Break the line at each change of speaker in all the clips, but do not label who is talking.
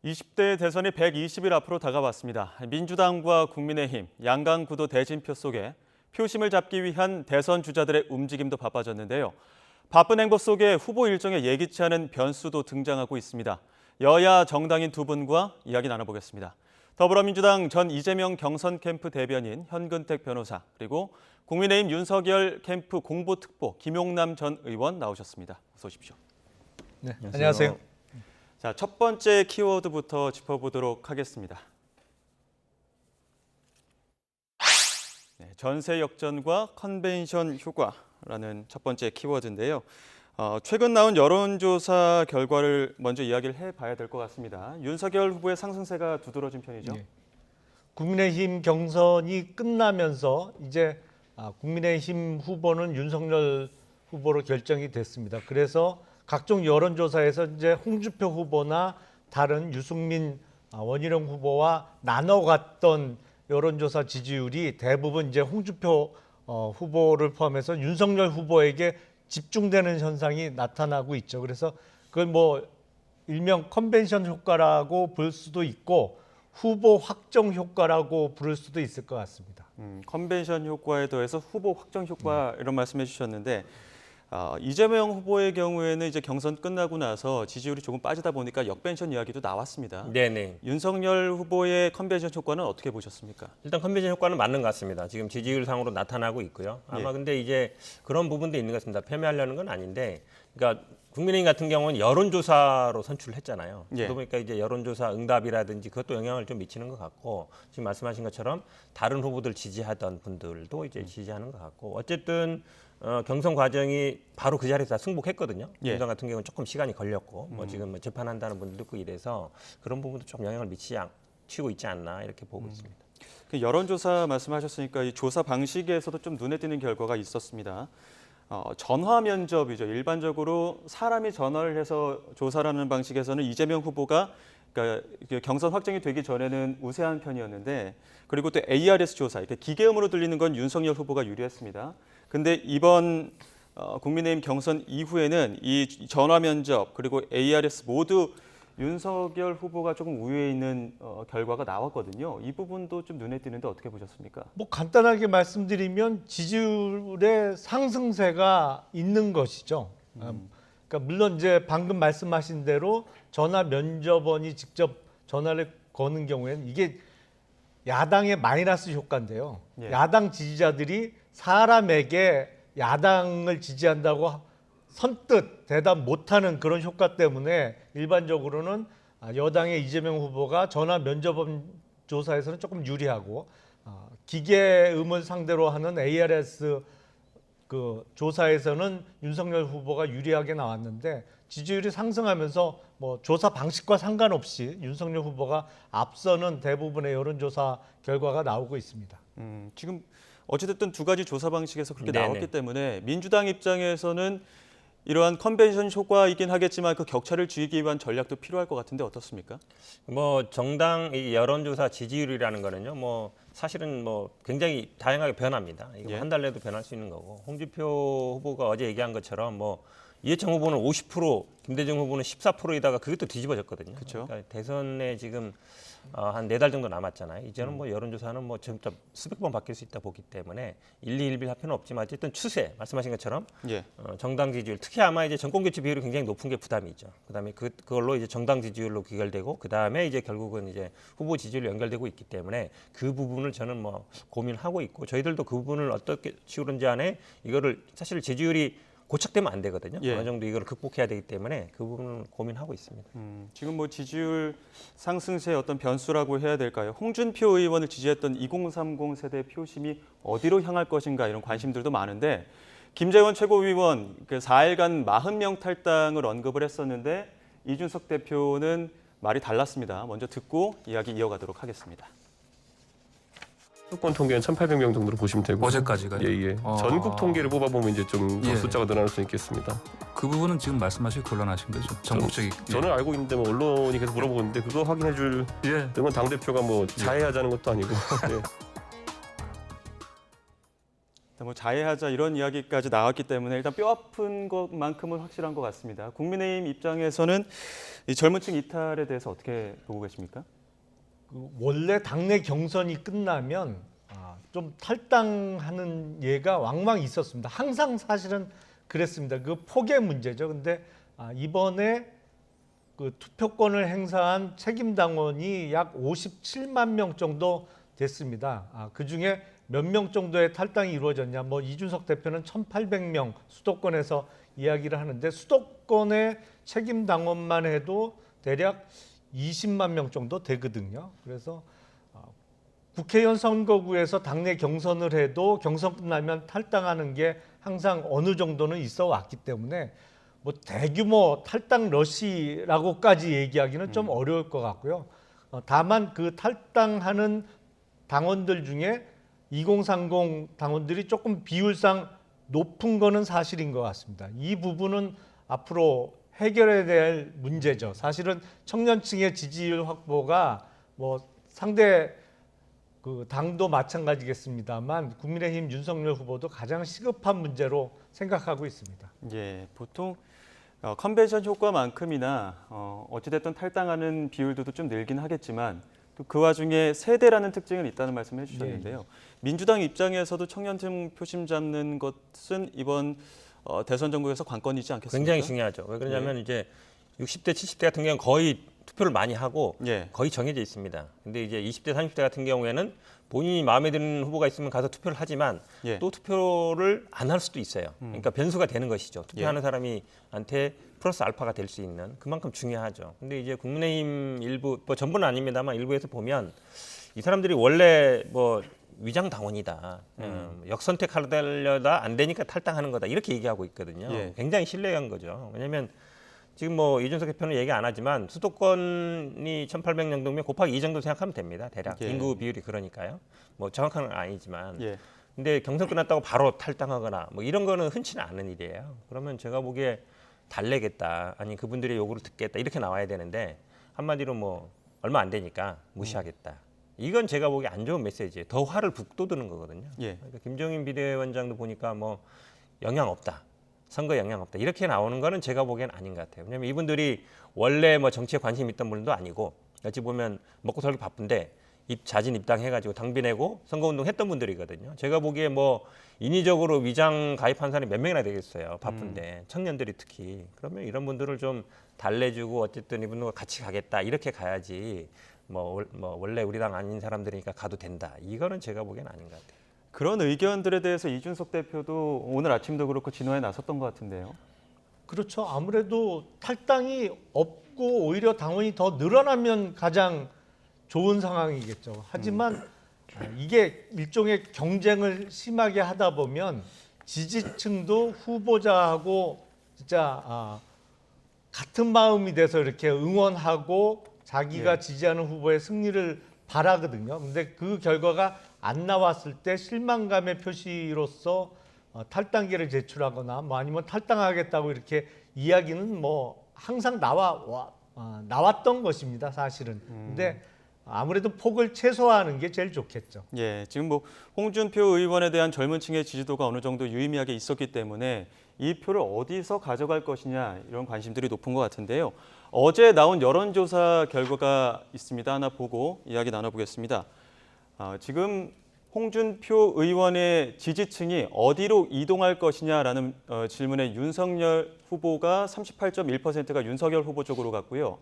20대 대선이 120일 앞으로 다가왔습니다. 민주당과 국민의힘, 양강구도 대진표 속에 표심을 잡기 위한 대선 주자들의 움직임도 바빠졌는데요. 바쁜 행보 속에 후보 일정에 예기치 않은 변수도 등장하고 있습니다. 여야 정당인 두 분과 이야기 나눠보겠습니다. 더불어민주당 전 이재명 경선 캠프 대변인 현근택 변호사, 그리고 국민의힘 윤석열 캠프 공보특보 김용남 전 의원 나오셨습니다. 어서 오십시오.
네, 안녕하세요.
자, 첫 번째 키워드부터 짚어보도록 하겠습니다. 네, 전세 역전과 컨벤션 효과라는 첫 번째 키워드인데요. 최근 나온 여론조사 결과를 먼저 이야기를 해봐야 될 것 같습니다. 윤석열 후보의 상승세가 두드러진 편이죠.
네. 국민의힘 경선이 끝나면서 이제 국민의힘 후보는 윤석열 후보로 결정이 됐습니다. 그래서 각종 여론조사에서 이제 홍준표 후보나 다른 유승민, 원희룡 후보와 나눠갔던 여론조사 지지율이 대부분 이제 홍준표 후보를 포함해서 윤석열 후보에게 집중되는 현상이 나타나고 있죠. 그래서 그걸 뭐 일명 컨벤션 효과라고 볼 수도 있고 후보 확정 효과라고 부를 수도 있을 것 같습니다.
컨벤션 효과에 더해서 후보 확정 효과 이런 말씀해 주셨는데 이재명 후보의 경우에는 이제 경선 끝나고 나서 지지율이 조금 빠지다 보니까 역벤션 이야기도 나왔습니다.
네네.
윤석열 후보의 컨벤션 효과는 어떻게 보셨습니까?
일단 컨벤션 효과는 맞는 것 같습니다. 지금 지지율상으로 나타나고 있고요. 아마 근데 이제 그런 부분도 있는 것 같습니다. 폄훼하려는 건 아닌데, 그러니까 국민의힘 같은 경우는 여론조사로 선출을 했잖아요. 그러다 보니까 이제 여론조사 응답이라든지 그것도 영향을 좀 미치는 것 같고, 지금 말씀하신 것처럼 다른 후보들 지지하던 분들도 이제 지지하는 것 같고, 어쨌든 경선 과정이 바로 그 자리에서 다 승복했거든요. 민주당 같은 경우는 조금 시간이 걸렸고, 뭐 지금 뭐 재판한다는 분들도 있고 이래서 그런 부분도 좀 영향을 미치고 있지 않나 이렇게 보고 있습니다.
그 여론조사 말씀하셨으니까 이 조사 방식에서도 좀 눈에 띄는 결과가 있었습니다. 전화 면접이죠. 일반적으로 사람이 전화를 해서 조사라는 방식에서는 이재명 후보가 그러니까 경선 확정이 되기 전에는 우세한 편이었는데, 그리고 또 ARS 조사, 이렇게 기계음으로 들리는 건 윤석열 후보가 유리했습니다. 근데 이번 국민의힘 경선 이후에는 이 전화 면접 그리고 ARS 모두 윤석열 후보가 조금 우위에 있는 결과가 나왔거든요. 이 부분도 좀 눈에 띄는데 어떻게 보셨습니까?
뭐 간단하게 말씀드리면 지지율의 상승세가 있는 것이죠. 그러니까 물론 이제 방금 말씀하신 대로 전화 면접원이 직접 전화를 거는 경우에는 이게 야당의 마이너스 효과인데요. 야당 지지자들이 사람에게 야당을 지지한다고 선뜻 대답 못하는 그런 효과 때문에 일반적으로는 여당의 이재명 후보가 전화 면접원 조사에서는 조금 유리하고 기계음을 상대로 하는 ARS 그 조사에서는 윤석열 후보가 유리하게 나왔는데 지지율이 상승하면서 뭐 조사 방식과 상관없이 윤석열 후보가 앞서는 대부분의 여론조사 결과가 나오고 있습니다.
지금 어찌됐든 두 가지 조사 방식에서 그렇게 나왔기 때문에 민주당 입장에서는 이러한 컨벤션 효과이긴 하겠지만 그 격차를 줄이기 위한 전략도 필요할 것 같은데 어떻습니까?
뭐 정당 여론조사 지지율이라는 거는요, 뭐 사실은 뭐 굉장히 다양하게 변합니다. 이거 한 달 내도 변할 수 있는 거고, 홍준표 후보가 어제 얘기한 것처럼 뭐 이해창 후보는 50%, 김대중 후보는 14%이다가 그것도 뒤집어졌거든요.
그렇죠.
그러니까 대선에 지금 한 4달 정도 남았잖아요. 이제는 뭐 여론조사는 뭐 점점 수백 번 바뀔 수 있다 보기 때문에 일일비할 필요는 없지만 어쨌든 추세, 말씀하신 것처럼 정당 지지율, 특히 아마 이제 정권 교체 비율이 굉장히 높은 게 부담이 있죠. 그다음에 그걸로 이제 정당 지지율로 귀결되고 그다음에 이제 결국은 이제 후보 지지율로 연결되고 있기 때문에 그 부분을 저는 뭐 고민하고 있고, 저희들도 그 부분을 어떻게 식으로인지 안에 이거를 사실 지지율이 고착되면 안 되거든요. 어느 정도 이걸 극복해야 되기 때문에 그 부분을 고민하고 있습니다.
지금 뭐 지지율 상승세의 어떤 변수라고 해야 될까요? 홍준표 의원을 지지했던 2030 세대 표심이 어디로 향할 것인가 이런 관심들도 많은데, 김재원 최고위원 그 4일간 40명 탈당을 언급을 했었는데 이준석 대표는 말이 달랐습니다. 먼저 듣고 이야기 이어가도록 하겠습니다.
수도권 통계는 1,800명 정도로 보시면 되고
어제까지가요?
예. 전국 통계를 뽑아보면 이제 좀 더 숫자가 늘어날 수 있겠습니다.
그 부분은 지금 말씀하시기 곤란하신 거죠? 전국적인.
저는 알고 있는데 뭐 언론이 계속 물어보고 있는데 그거 확인해줄 건 당대표가 뭐 자해하자는 것도 아니고
뭐 자해하자 이런 이야기까지 나왔기 때문에 일단 뼈아픈 것만큼은 확실한 것 같습니다. 국민의힘 입장에서는 이 젊은층 이탈에 대해서 어떻게 보고 계십니까?
원래 당내 경선이 끝나면 좀 탈당하는 예가 왕왕 있었습니다. 항상 사실은 그랬습니다. 그 폭의 문제죠. 근데 이번에 그 투표권을 행사한 책임당원이 약 57만 명 정도 됐습니다. 그 중에 몇 명 정도의 탈당이 이루어졌냐? 뭐 이준석 대표는 1,800명 수도권에서 이야기를 하는데 수도권의 책임당원만 해도 대략 20만 명 정도 되거든요. 그래서 국회의원 선거구에서 당내 경선을 해도 경선 끝나면 탈당하는 게 항상 어느 정도는 있어 왔기 때문에 뭐 대규모 탈당 러시라고까지 얘기하기는 좀 어려울 것 같고요. 다만 그 탈당하는 당원들 중에 2030 당원들이 조금 비율상 높은 거는 사실인 것 같습니다. 이 부분은 앞으로 해결해야 될 문제죠. 사실은 청년층의 지지율 확보가 뭐 상대 그 당도 마찬가지겠습니다만 국민의힘 윤석열 후보도 가장 시급한 문제로 생각하고 있습니다.
예, 보통 컨벤션 효과만큼이나 어찌됐든 탈당하는 비율도 좀 늘긴 하겠지만 또 그 와중에 세대라는 특징은 있다는 말씀을 해주셨는데요. 민주당 입장에서도 청년층 표심 잡는 것은 이번 대선 전국에서 관건이지 않겠습니까?
굉장히 중요하죠. 왜 그러냐면 이제 60대, 70대 같은 경우는 거의 투표를 많이 하고 거의 정해져 있습니다. 근데 이제 20대, 30대 같은 경우에는 본인이 마음에 드는 후보가 있으면 가서 투표를 하지만 또 투표를 안 할 수도 있어요. 그러니까 변수가 되는 것이죠. 투표하는 사람이한테 플러스 알파가 될 수 있는 그만큼 중요하죠. 근데 이제 국민의힘 일부, 뭐 전부는 아닙니다만 일부에서 보면 이 사람들이 원래 뭐 위장 당원이다. 역선택하려다 안 되니까 탈당하는 거다. 이렇게 얘기하고 있거든요. 굉장히 신뢰한 거죠. 왜냐하면 지금 뭐 이준석 대표는 얘기 안 하지만 수도권이 1,800 정도면 곱하기 2 정도 생각하면 됩니다. 대략 인구 비율이 그러니까요. 뭐 정확한 건 아니지만. 근데 경선 끝났다고 바로 탈당하거나 뭐 이런 거는 흔치는 않은 일이에요. 그러면 제가 보기에 달래겠다. 아니 그분들의 요구를 듣겠다. 이렇게 나와야 되는데 한마디로 뭐 얼마 안 되니까 무시하겠다. 이건 제가 보기에 안 좋은 메시지예요. 더 화를 북돋우는 거거든요. 그러니까 김종인 비대위원장도 보니까 뭐 영향 없다. 선거 영향 없다. 이렇게 나오는 거는 제가 보기엔 아닌 것 같아요. 왜냐하면 이분들이 원래 뭐 정치에 관심 있던 분도 아니고 어찌 보면 먹고 살기 바쁜데 자진 입당해가지고 당비 내고 선거운동 했던 분들이거든요. 제가 보기에 뭐 인위적으로 위장 가입한 사람이 몇 명이나 되겠어요. 바쁜데 청년들이 특히. 그러면 이런 분들을 좀 달래주고 어쨌든 이분들과 같이 가겠다. 이렇게 가야지 뭐 원래 우리 당 아닌 사람들이니까 가도 된다. 이거는 제가 보기엔 아닌 것 같아요.
그런 의견들에 대해서 이준석 대표도 오늘 아침도 그렇고 진화에 나섰던 것 같은데요.
그렇죠. 아무래도 탈당이 없고 오히려 당원이 더 늘어나면 가장 좋은 상황이겠죠. 하지만 이게 일종의 경쟁을 심하게 하다 보면 지지층도 후보자하고 진짜 같은 마음이 돼서 이렇게 응원하고 자기가 지지하는 후보의 승리를 바라거든요. 근데 그 결과가 안 나왔을 때 실망감의 표시로서 탈당계를 제출하거나 뭐 아니면 탈당하겠다고 이렇게 이야기는 뭐 항상 나왔던 것입니다. 사실은. 근데 아무래도 폭을 최소화하는 게 제일 좋겠죠.
지금 뭐 홍준표 의원에 대한 젊은 층의 지지도가 어느 정도 유의미하게 있었기 때문에 이 표를 어디서 가져갈 것이냐 이런 관심들이 높은 것 같은데요. 어제 나온 여론조사 결과가 있습니다. 하나 보고 이야기 나눠보겠습니다. 지금 홍준표 의원의 지지층이 어디로 이동할 것이냐라는 질문에 윤석열 후보가 38.1%가 윤석열 후보 쪽으로 갔고요.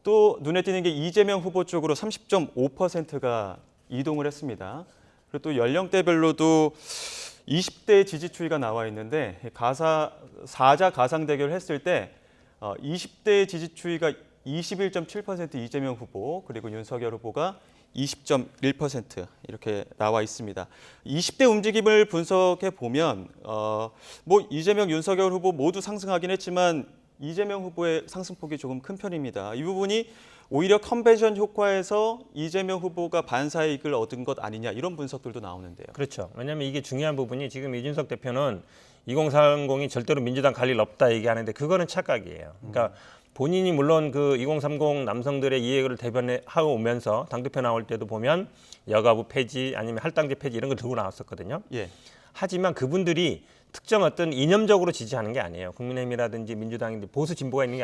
또 눈에 띄는 게 이재명 후보 쪽으로 30.5%가 이동을 했습니다. 그리고 또 연령대별로도 20대 지지 추이가 나와 있는데 사자 가상 대결을 했을 때 20대 지지 추이가 21.7% 이재명 후보 그리고 윤석열 후보가 20.1% 이렇게 나와 있습니다. 20대 움직임을 분석해 보면 뭐 이재명, 윤석열 후보 모두 상승하긴 했지만 이재명 후보의 상승폭이 조금 큰 편입니다. 이 부분이 오히려 컨벤션 효과에서 이재명 후보가 반사이익을 얻은 것 아니냐 이런 분석들도 나오는데요.
그렇죠. 왜냐하면 이게 중요한 부분이 지금 이준석 대표는 2030이 절대로 민주당 갈 일 없다 얘기하는데 그거는 착각이에요. 그러니까 본인이 물론 그 2030 남성들의 이해를 대변하고 오면서 당대표 나올 때도 보면 여가부 폐지 아니면 할당제 폐지 이런 걸 들고 나왔었거든요. 하지만 그분들이 특정 어떤 이념적으로 지지하는 게 아니에요. 국민의힘이라든지 민주당인데 보수 진보가 있는 게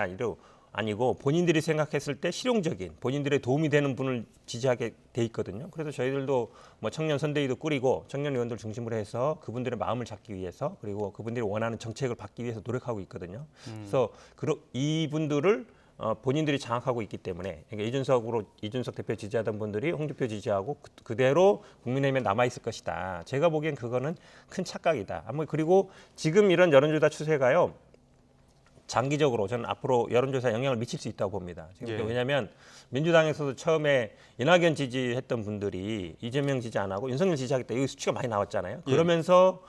아니고 본인들이 생각했을 때 실용적인 본인들의 도움이 되는 분을 지지하게 돼 있거든요. 그래서 저희들도 뭐 청년 선대위도 꾸리고 청년 의원들 중심으로 해서 그분들의 마음을 잡기 위해서 그리고 그분들이 원하는 정책을 받기 위해서 노력하고 있거든요. 그래서 이분들을 본인들이 장악하고 있기 때문에 그러니까 이준석 대표 지지하던 분들이 홍준표 지지하고 그대로 국민의힘에 남아 있을 것이다. 제가 보기엔 그거는 큰 착각이다. 그리고 지금 이런 여론조사 추세가요. 장기적으로 저는 앞으로 여론조사에 영향을 미칠 수 있다고 봅니다. 지금
예.
왜냐하면 민주당에서도 처음에 이낙연 지지했던 분들이 이재명 지지 안 하고 윤석열 지지하겠다. 이 수치가 많이 나왔잖아요.
예.
그러면서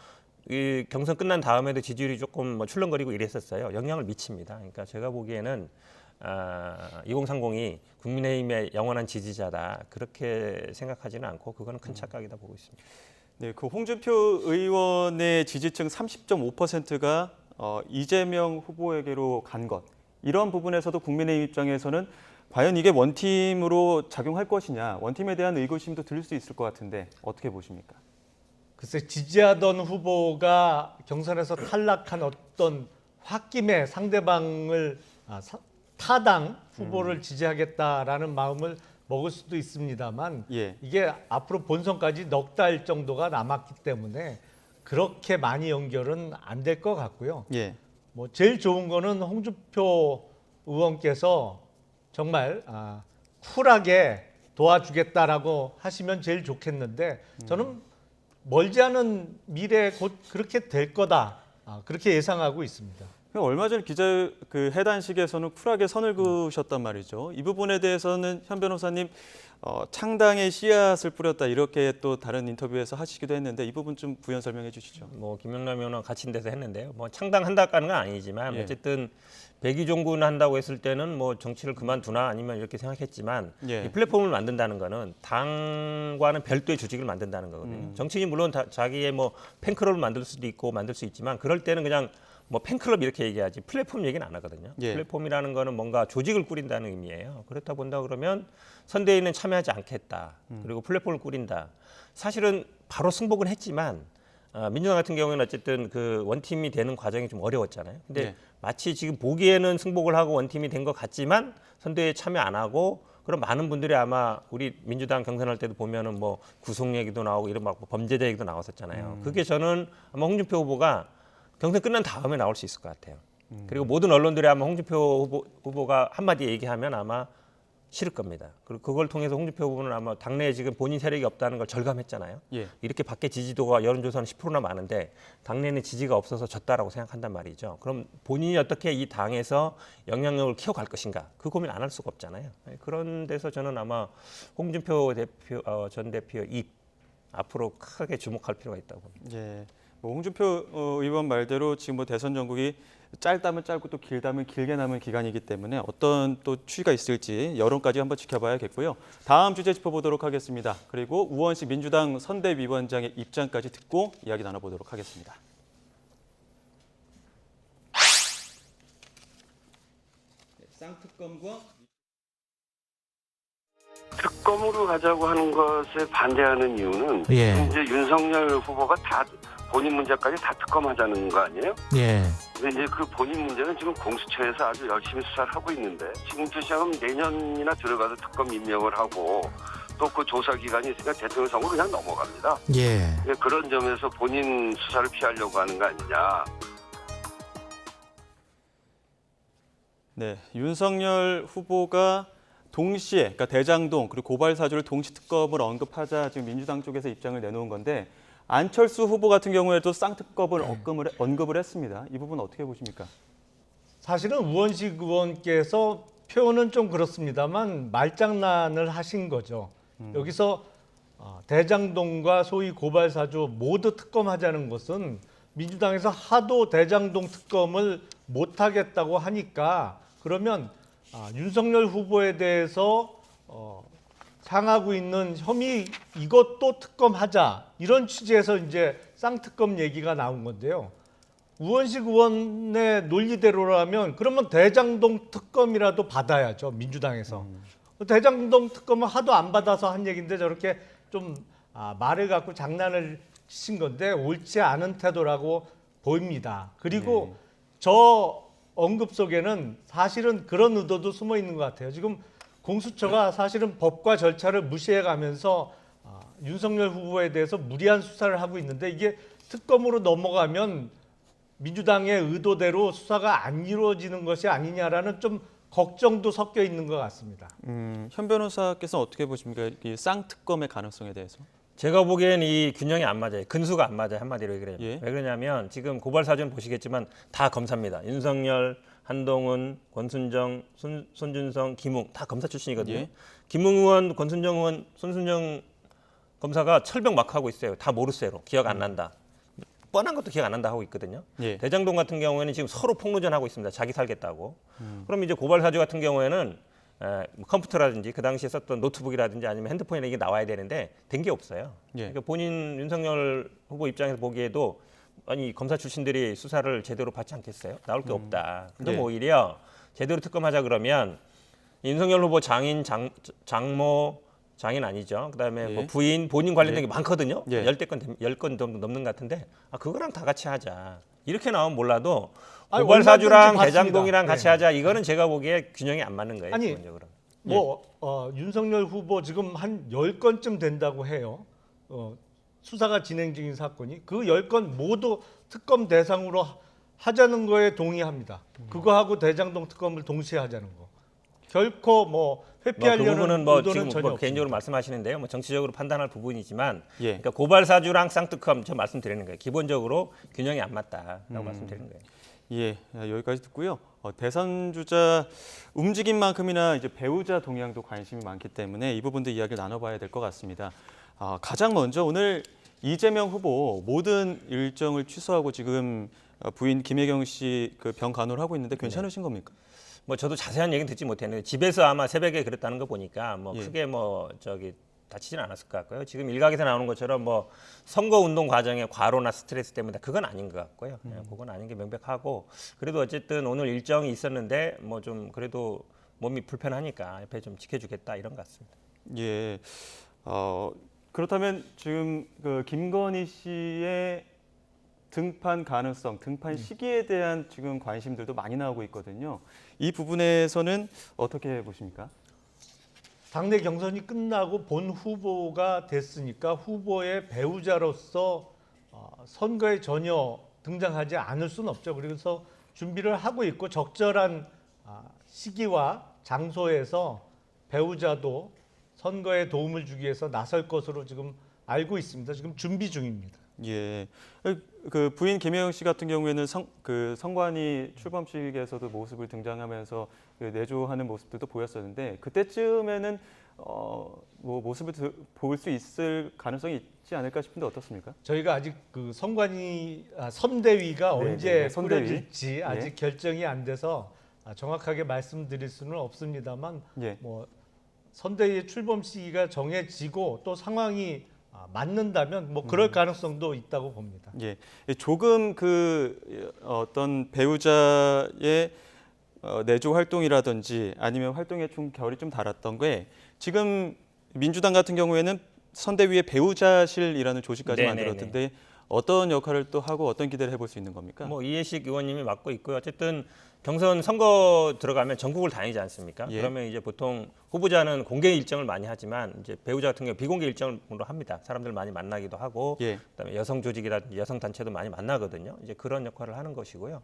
이 경선 끝난 다음에도 지지율이 조금 뭐 출렁거리고 이랬었어요. 영향을 미칩니다. 그러니까 제가 보기에는 2030이 국민의힘의 영원한 지지자다. 그렇게 생각하지는 않고 그거는 큰 착각이다 보고 있습니다.
네, 그 홍준표 의원의 지지층 30.5%가 이재명 후보에게로 간 것. 이런 부분에서도 국민의힘 입장에서는 과연 이게 원팀으로 작용할 것이냐. 원팀에 대한 의구심도 들릴 수 있을 것 같은데 어떻게 보십니까?
글쎄 지지하던 후보가 경선에서 탈락한 어떤 홧김에 상대방을 타당 후보를 지지하겠다라는 마음을 먹을 수도 있습니다만
예.
이게 앞으로 본선까지 넉 달 정도가 남았기 때문에 그렇게 많이 연결은 안 될 것 같고요.
예.
뭐 제일 좋은 거는 홍준표 의원께서 정말 쿨하게 도와주겠다라고 하시면 제일 좋겠는데 저는 멀지 않은 미래에 곧 그렇게 될 거다. 그렇게 예상하고 있습니다.
얼마 전 기자 그 해단식에서는 쿨하게 선을 그으셨단 말이죠. 이 부분에 대해서는 현 변호사님 창당의 씨앗을 뿌렸다 이렇게 또 다른 인터뷰에서 하시기도 했는데 이 부분 좀 부연 설명해 주시죠.
뭐 김영남 의원과 같이 데서 했는데요. 뭐 창당한다는 건 아니지만
예.
어쨌든 백의종군 한다고 했을 때는 뭐 정치를 그만두나 아니면 이렇게 생각했지만
예.
이 플랫폼을 만든다는 거는 당과는 별도의 조직을 만든다는 거거든요. 정치인이 물론 자기의 뭐 팬클럽을 만들 수도 있고 만들 수 있지만 그럴 때는 그냥 뭐 팬클럽 이렇게 얘기하지 플랫폼 얘기는 안 하거든요.
예.
플랫폼이라는 거는 뭔가 조직을 꾸린다는 의미예요. 그렇다 본다 그러면 선대위는 참여하지 않겠다. 그리고 플랫폼을 꾸린다. 사실은 바로 승복은 했지만 민주당 같은 경우에는 어쨌든 그 원팀이 되는 과정이 좀 어려웠잖아요. 근데
예.
마치 지금 보기에는 승복을 하고 원팀이 된 것 같지만 선대위에 참여 안 하고 그럼 많은 분들이 아마 우리 민주당 경선할 때도 보면은 뭐 구속 얘기도 나오고 이런 막 범죄자 얘기도 나왔었잖아요. 그게 저는 아마 홍준표 후보가 경선 끝난 다음에 나올 수 있을 것 같아요. 그리고 모든 언론들이 아마 홍준표 후보가 한마디 얘기하면 아마 싫을 겁니다. 그리고 그걸 통해서 홍준표 후보는 아마 당내에 지금 본인 세력이 없다는 걸 절감했잖아요.
예.
이렇게 밖에 지지도가 여론조사는 10%나 많은데 당내에는 지지가 없어서 졌다라고 생각한단 말이죠. 그럼 본인이 어떻게 이 당에서 영향력을 키워갈 것인가 그 고민 안 할 수가 없잖아요. 그런 데서 저는 아마 홍준표 전 대표의 입 앞으로 크게 주목할 필요가 있다고 봅니다.
예. 뭐 홍준표 의원 말대로 지금 뭐 대선 전국이 짧다면 짧고 또 길다면 길게 남은 기간이기 때문에 어떤 또 추이가 있을지 여론까지 한번 지켜봐야겠고요. 다음 주제 짚어보도록 하겠습니다. 그리고 우원식 민주당 선대위원장의 입장까지 듣고 이야기 나눠보도록 하겠습니다. 쌍특검과
특검으로 가자고 하는 것에 반대하는 이유는
예.
이제 윤석열 후보가 다 본인 문제까지 다 특검하자는 거 아니에요?
예.
근데 이제 그 본인 문제는 지금 공수처에서 아주 열심히 수사를 하고 있는데 지금부터 시작하면 내년이나 들어가서 특검 임명을 하고 또 그 조사 기간이 있으니까 대통령 선거 그냥 넘어갑니다.
예.
그런 점에서 본인 수사를 피하려고 하는 거 아니냐.
네, 윤석열 후보가 동시에 그러니까 대장동 그리고 고발 사주를 동시 특검을 언급하자 지금 민주당 쪽에서 입장을 내놓은 건데 안철수 후보 같은 경우에도 쌍특검을 언급을 했습니다. 이 부분 어떻게 보십니까?
사실은 우원식 의원께서 표현은 좀 그렇습니다만 말장난을 하신 거죠. 여기서 대장동과 소위 고발사주 모두 특검하자는 것은 민주당에서 하도 대장동 특검을 못하겠다고 하니까 그러면 윤석열 후보에 대해서 상하고 있는 혐의 이것도 특검하자 이런 취지에서 이제 쌍특검 얘기가 나온 건데요. 우원식 의원의 논리대로라면 그러면 대장동 특검이라도 받아야죠 민주당에서. 대장동 특검은 하도 안 받아서 한 얘기인데 저렇게 좀 말을 갖고 장난을 친 건데 옳지 않은 태도라고 보입니다. 그리고
네.
저 언급 속에는 사실은 그런 의도도 숨어 있는 것 같아요. 지금 공수처가 사실은 법과 절차를 무시해가면서 윤석열 후보에 대해서 무리한 수사를 하고 있는데 이게 특검으로 넘어가면 민주당의 의도대로 수사가 안 이루어지는 것이 아니냐라는 좀 걱정도 섞여 있는 것 같습니다.
현 변호사께서는 어떻게 보십니까? 이 쌍특검의 가능성에 대해서?
제가 보기엔 이 균형이 안 맞아요. 근수가 안 맞아요. 한마디로 얘기를 해요.
예.
왜 그러냐면 지금 고발 사전 보시겠지만 다 검사입니다. 윤석열, 한동훈, 권순정, 손준성, 김웅 다 검사 출신이거든요.
예.
김웅 의원, 권순정 의원, 손순정 검사가 철벽 막 하고 있어요. 다 모르쇠로 기억 안 난다. 뻔한 것도 기억 안 난다 하고 있거든요.
예.
대장동 같은 경우에는 지금 서로 폭로전하고 있습니다. 자기 살겠다고. 그럼 이제 고발 사주 같은 경우에는 컴퓨터라든지 그 당시에 썼던 노트북이라든지 아니면 핸드폰이나 이게 나와야 되는데 된 게 없어요.
예.
그러니까 본인 윤석열 후보 입장에서 보기에도 아니 검사 출신들이 수사를 제대로 받지 않겠어요? 나올 게 없다. 그럼
예.
오히려 제대로 특검하자 그러면 윤석열 후보 장모 장인 아니죠. 그다음에
예.
뭐 부인, 본인 관련된
예.
게 많거든요.
예.
10건 정도 넘는 것 같은데 그거랑 다 같이 하자. 이렇게 나오면 몰라도
아니,
고발 사주랑
얼마든지
대장동이랑
봤습니다.
같이 하자. 이거는 제가 보기에 균형이 안 맞는 거예요.
아니,
기본적으로.
윤석열 후보 지금 한 10건쯤 된다고 해요. 수사가 진행 중인 사건이. 그 10건 모두 특검 대상으로 하자는 거에 동의합니다. 그거하고 대장동 특검을 동시에 하자는 거. 결코
그
회피하려는
부분은
의도는
지금
전혀
개인적으로
없습니다.
말씀하시는데요. 정치적으로 판단할 부분이지만
예.
그러니까 고발 사주랑 쌍특검 저 말씀드리는 거예요. 기본적으로 균형이 안 맞다라고 말씀드리는 거예요.
예, 여기까지 듣고요. 대선 주자 움직임만큼이나 이제 배우자 동향도 관심이 많기 때문에 이 부분도 이야기를 나눠봐야 될 것 같습니다. 가장 먼저 오늘 이재명 후보 모든 일정을 취소하고 지금 부인 김혜경 씨 그 병 간호를 하고 있는데 괜찮으신 겁니까?
뭐 저도 자세한 얘기는 듣지 못했는데 집에서 아마 새벽에 그랬다는 거 보니까 뭐
예.
크게 다치지는 않았을 것 같고요. 지금 일각에서 나오는 것처럼 뭐 선거 운동 과정에 과로나 스트레스 때문에 그건 아닌 것 같고요. 그건 아닌 게 명백하고 그래도 어쨌든 오늘 일정이 있었는데 뭐 좀 그래도 몸이 불편하니까 옆에 좀 지켜주겠다 이런 것 같습니다.
예. 그렇다면 지금 그 김건희 씨의 등판 가능성, 등판 시기에 대한 지금 관심들도 많이 나오고 있거든요. 이 부분에서는 어떻게 보십니까?
당내 경선이 끝나고 본 후보가 됐으니까 후보의 배우자로서 선거에 전혀 등장하지 않을 수는 없죠. 그래서 준비를 하고 있고 적절한 시기와 장소에서 배우자도 선거에 도움을 주기 위해서 나설 것으로 지금 알고 있습니다. 지금 준비 중입니다.
예. 그 부인 김혜영 씨 같은 경우에는 선관위 출범식에서도 모습을 등장하면서 그 내조하는 모습들도 보였었는데 그때쯤에는 뭐 모습을 볼 수 있을 가능성이 있지 않을까 싶은데 어떻습니까?
저희가 아직 그 선대위가
네,
언제
네, 선대위.
꾸려질지 아직
예.
결정이 안 돼서 정확하게 말씀드릴 수는 없습니다만
예.
뭐 선대위의 출범 시기가 정해지고 또 상황이 맞는다면 뭐 그럴 가능성도 있다고 봅니다.
예. 조금 그 어떤 배우자의 내조 활동이라든지 아니면 활동의 좀 결이 좀 달랐던 게 지금 민주당 같은 경우에는 선대위의 배우자실이라는 조직까지
네네네.
만들었던데 어떤 역할을 또 하고 어떤 기대를 해볼 수 있는 겁니까?
뭐 이해식 의원님이 맡고 있고요. 어쨌든 경선 선거 들어가면 전국을 다니지 않습니까?
예.
그러면 이제 보통 후보자는 공개 일정을 많이 하지만 이제 배우자 같은 경우 비공개 일정으로 합니다. 사람들 많이 만나기도 하고
예.
그다음에 여성 조직이라든지 여성 단체도 많이 만나거든요. 이제 그런 역할을 하는 것이고요.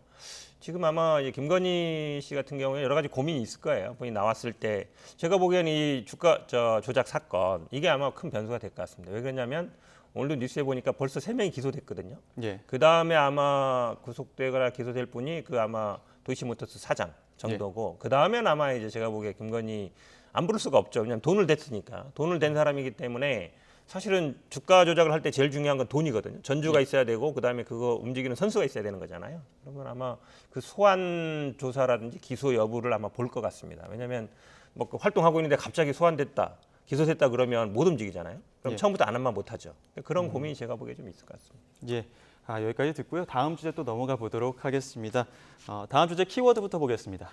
지금 아마 이제 김건희 씨 같은 경우에 여러 가지 고민이 있을 거예요. 본인이 나왔을 때 제가 보기에는 이 주가 조작 사건 이게 아마 큰 변수가 될 것 같습니다. 왜 그러냐면 오늘도 뉴스에 보니까 벌써 3명이 기소됐거든요.
예.
그 다음에 아마 구속되거나 기소될 분이 그 아마 도이치모터스 사장 정도고 그 다음엔 아마 이제 제가 보기에 김건희 안 부를 수가 없죠. 왜냐하면 돈을 댔으니까 돈을 댄 사람이기 때문에 사실은 주가 조작을 할 때 제일 중요한 건 돈이거든요. 전주가 있어야 되고 그 다음에 그거 움직이는 선수가 있어야 되는 거잖아요. 그러면 아마 그 소환 조사라든지 기소 여부를 아마 볼 것 같습니다. 왜냐하면 뭐 활동하고 있는데 갑자기 소환됐다. 기소됐다 그러면 못 움직이잖아요. 그럼
예.
처음부터 안 하면 못하죠. 그런 고민이 제가 보기에 좀 있을 것 같습니다.
예. 여기까지 듣고요. 다음 주제 또 넘어가 보도록 하겠습니다. 다음 주제 키워드부터 보겠습니다.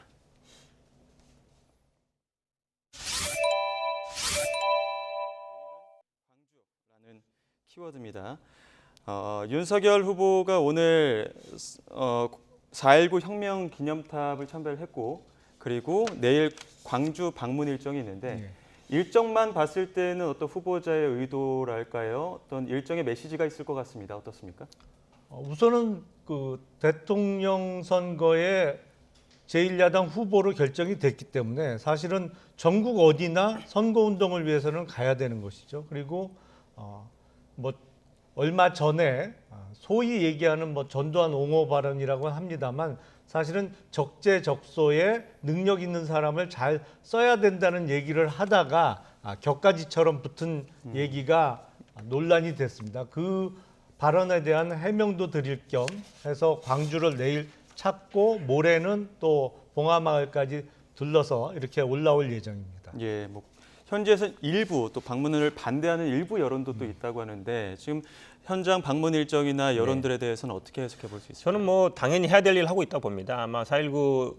광주라는 키워드입니다. 윤석열 후보가 오늘 4.19 혁명 기념탑을 참배를 했고 그리고 내일 광주 방문 일정이 있는데 일정만 봤을 때는 어떤 후보자의 의도랄까요? 어떤 일정의 메시지가 있을 것 같습니다. 어떻습니까?
우선은 그 대통령 선거에 제1야당 후보로 결정이 됐기 때문에 사실은 전국 어디나 선거운동을 위해서는 가야 되는 것이죠. 그리고 뭐 얼마 전에 소위 얘기하는 뭐 전두환 옹호 발언이라고 합니다만 사실은 적재적소에 능력 있는 사람을 잘 써야 된다는 얘기를 하다가 격가지처럼 붙은 얘기가 논란이 됐습니다. 그 발언에 대한 해명도 드릴 겸 해서 광주를 내일 찾고 모레는 또 봉하마을까지 들러서 이렇게 올라올 예정입니다.
예, 뭐 현지에서 일부 또 방문을 반대하는 일부 여론도 또 있다고 하는데 지금 현장 방문 일정이나 여론들에 대해서는 어떻게 해석해 볼 수 있을까요?
저는 뭐 당연히 해야 될 일 하고 있다고 봅니다. 아마 4.19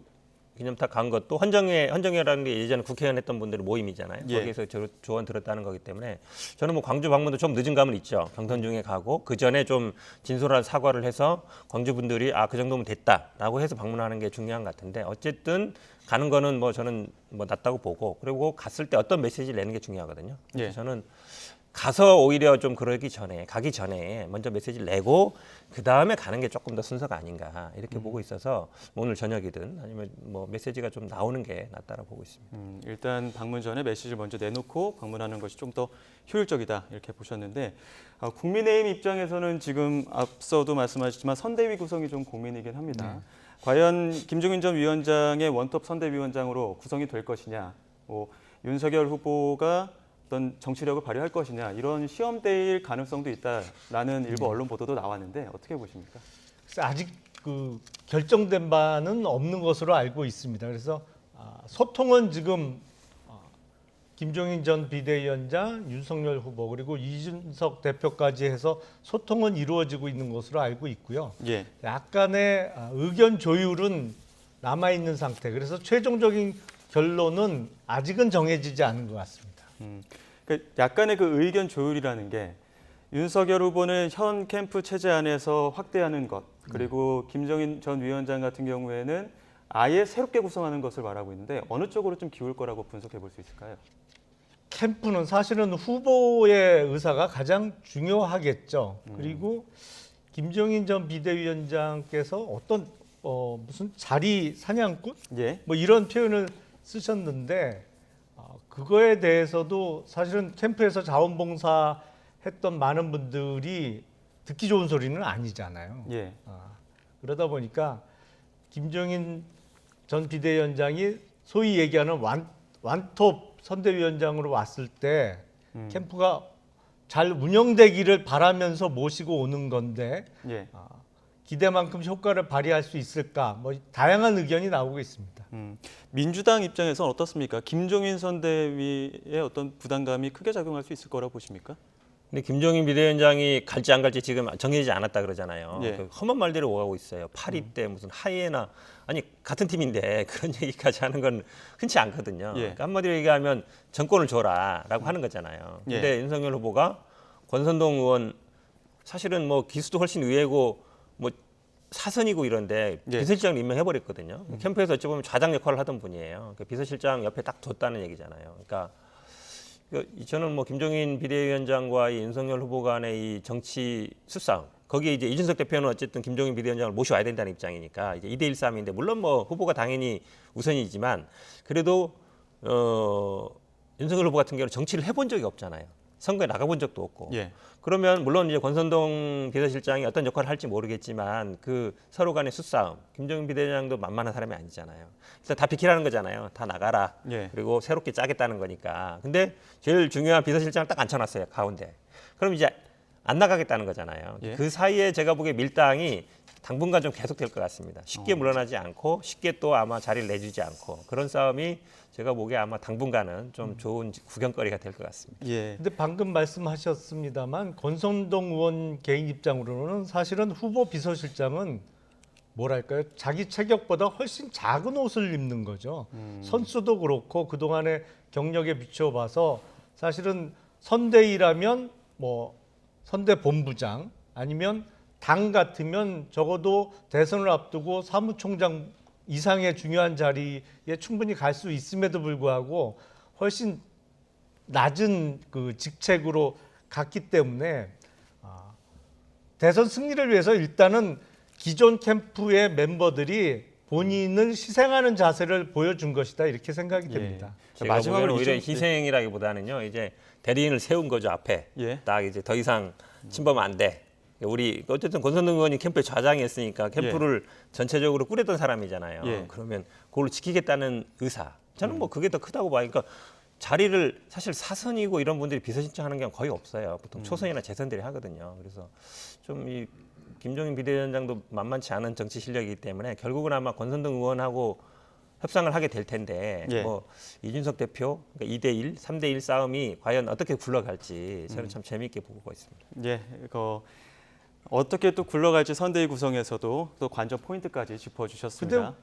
기념탑 간 것도 헌정회라는 게 예전에 국회의원 했던 분들의 모임이잖아요.
예.
거기에서 조언 들었다는 거기 때문에 저는 뭐 광주 방문도 좀 늦은 감은 있죠. 경선 중에 가고 그 전에 좀 진솔한 사과를 해서 광주 분들이 그 정도면 됐다라고 해서 방문하는 게 중요한 것 같은데 어쨌든 가는 거는 뭐 저는 뭐 낫다고 보고 그리고 갔을 때 어떤 메시지를 내는 게 중요하거든요. 그래서
예.
저는 가서 오히려 좀 가기 전에 먼저 메시지를 내고 그 다음에 가는 게 조금 더 순서가 아닌가 이렇게 보고 있어서 오늘 저녁이든 아니면 뭐 메시지가 좀 나오는 게 낫다고 보고 있습니다.
일단 방문 전에 메시지를 먼저 내놓고 방문하는 것이 좀 더 효율적이다 이렇게 보셨는데 국민의힘 입장에서는 지금 앞서도 말씀하셨지만 선대위 구성이 좀 고민이긴 합니다. 과연 김종인 전 위원장의 원톱 선대위원장으로 구성이 될 것이냐, 뭐 윤석열 후보가 어떤 정치력을 발휘할 것이냐 이런 시험대일 가능성도 있다라는 일부 언론 보도도 나왔는데 어떻게 보십니까?
아직 그 결정된 바는 없는 것으로 알고 있습니다. 그래서 소통은 지금 김종인 전 비대위원장, 윤석열 후보 그리고 이준석 대표까지 해서 소통은 이루어지고 있는 것으로 알고 있고요.
예.
약간의 의견 조율은 남아 있는 상태. 그래서 최종적인 결론은 아직은 정해지지 않은 것 같습니다.
그러니까 약간의 그 의견 조율이라는 게 윤석열 후보는 현 캠프 체제 안에서 확대하는 것 그리고 김종인 전 위원장 같은 경우에는 아예 새롭게 구성하는 것을 말하고 있는데 어느 쪽으로 좀 기울 거라고 분석해 볼 수 있을까요?
캠프는 사실은 후보의 의사가 가장 중요하겠죠. 그리고 김종인 전 비대위원장께서 어떤 무슨 자리 사냥꾼?
예.
뭐 이런 표현을 쓰셨는데 그거에 대해서도 사실은 캠프에서 자원봉사 했던 많은 분들이 듣기 좋은 소리는 아니잖아요.
예.
그러다 보니까 김종인 전 비대위원장이 소위 얘기하는 완톱 선대위원장으로 왔을 때 캠프가 잘 운영되기를 바라면서 모시고 오는 건데
예.
기대만큼 효과를 발휘할 수 있을까? 뭐 다양한 의견이 나오고 있습니다.
민주당 입장에서는 어떻습니까? 김종인 선대위의 어떤 부담감이 크게 작용할 수 있을 거라고 보십니까?
근데 김종인 비대위원장이 갈지 안 갈지 지금 정해지지 않았다 그러잖아요.
예.
그 험한 말대로 오가고 있어요. 파리 때 무슨 하이에나 아니 같은 팀인데 그런 얘기까지 하는 건 흔치 않거든요.
예.
그러니까 한마디로 얘기하면 정권을 줘라라고 하는 거잖아요. 근데 윤석열 후보가 권선동 의원 사실은 뭐 기수도 훨씬 의외고 뭐 사선이고 이런데
예.
비서실장을 임명해버렸거든요. 캠프에서 어찌 보면 좌장 역할을 하던 분이에요. 그 비서실장 옆에 딱 뒀다는 얘기잖아요. 그러니까 저는 뭐 김종인 비대위원장과 이 윤석열 후보 간의 이 정치 수싸움 거기에 이제 이준석 대표는 어쨌든 김종인 비대위원장을 모셔와야 된다는 입장이니까 이제 2대1 싸움인데 물론 뭐 후보가 당연히 우선이지만 그래도 윤석열 후보 같은 경우는 정치를 해본 적이 없잖아요. 선거에 나가본 적도 없고.
예.
그러면 물론 이제 권선동 비서실장이 어떤 역할을 할지 모르겠지만 그 서로 간의 수싸움. 김종인 비대위원장도 만만한 사람이 아니잖아요. 그래서 다 비키라는 거잖아요. 다 나가라.
예.
그리고 새롭게 짜겠다는 거니까. 근데 제일 중요한 비서실장을 딱 앉혀놨어요. 가운데. 그럼 이제 안 나가겠다는 거잖아요.
예.
그 사이에 제가 보기에 밀당이 당분간 좀 계속될 것 같습니다. 쉽게 물러나지 않고 쉽게 또 아마 자리를 내주지 않고 그런 싸움이 제가 보기에 아마 당분간은 좀 좋은 구경거리가 될 것 같습니다.
예.
근데 방금 말씀하셨습니다만 권선동 의원 개인 입장으로는 사실은 후보 비서실장은 뭐랄까요? 자기 체격보다 훨씬 작은 옷을 입는 거죠. 선수도 그렇고 그동안의 경력에 비춰봐서 사실은 선대위라면 뭐 선대 본부장 아니면 당 같으면 적어도 대선을 앞두고 사무총장 이상의 중요한 자리에 충분히 갈 수 있음에도 불구하고 훨씬 낮은 그 직책으로 갔기 때문에 대선 승리를 위해서 일단은 기존 캠프의 멤버들이 본인을 희생하는 자세를 보여준 것이다 이렇게 생각이 됩니다.
제가 마지막으로 오히려
이제-
희생이라기보다는요, 이제 대리인을 세운 거죠 앞에.
예.
딱 이제 더 이상 침범 안 돼. 우리 어쨌든 권선동 의원이 캠프의 좌장이었으니까 캠프를 전체적으로 꾸렸던 사람이잖아요.
예.
그러면 그걸 지키겠다는 의사. 저는 뭐 그게 더 크다고 봐요. 그러니까 자리를 사실 사선이고 이런 분들이 비서 신청하는 경우 거의 없어요. 보통 초선이나 재선들이 하거든요. 그래서 좀 이 김종인 비대위원장도 만만치 않은 정치 실력이기 때문에 결국은 아마 권선동 의원하고 협상을 하게 될 텐데
예.
뭐 이준석 대표 그러니까 2대1, 3대1 싸움이 과연 어떻게 굴러갈지 저는 참 재미있게 보고 있습니다.
예, 어떻게 또 굴러갈지 선대위 구성에서도 또 관전 포인트까지 짚어주셨습니다.
근데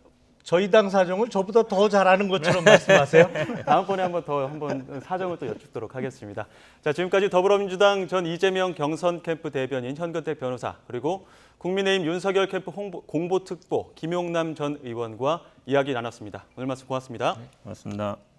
저희 당 사정을 저보다 더 잘 아는 것처럼 말씀하세요.
다음번에 한번 사정을 또 여쭙도록 하겠습니다. 자, 지금까지 더불어민주당 전 이재명 경선 캠프 대변인 현근택 변호사 그리고 국민의힘 윤석열 캠프 공보특보 김용남 전 의원과 이야기 나눴습니다. 오늘 말씀 고맙습니다.
고맙습니다.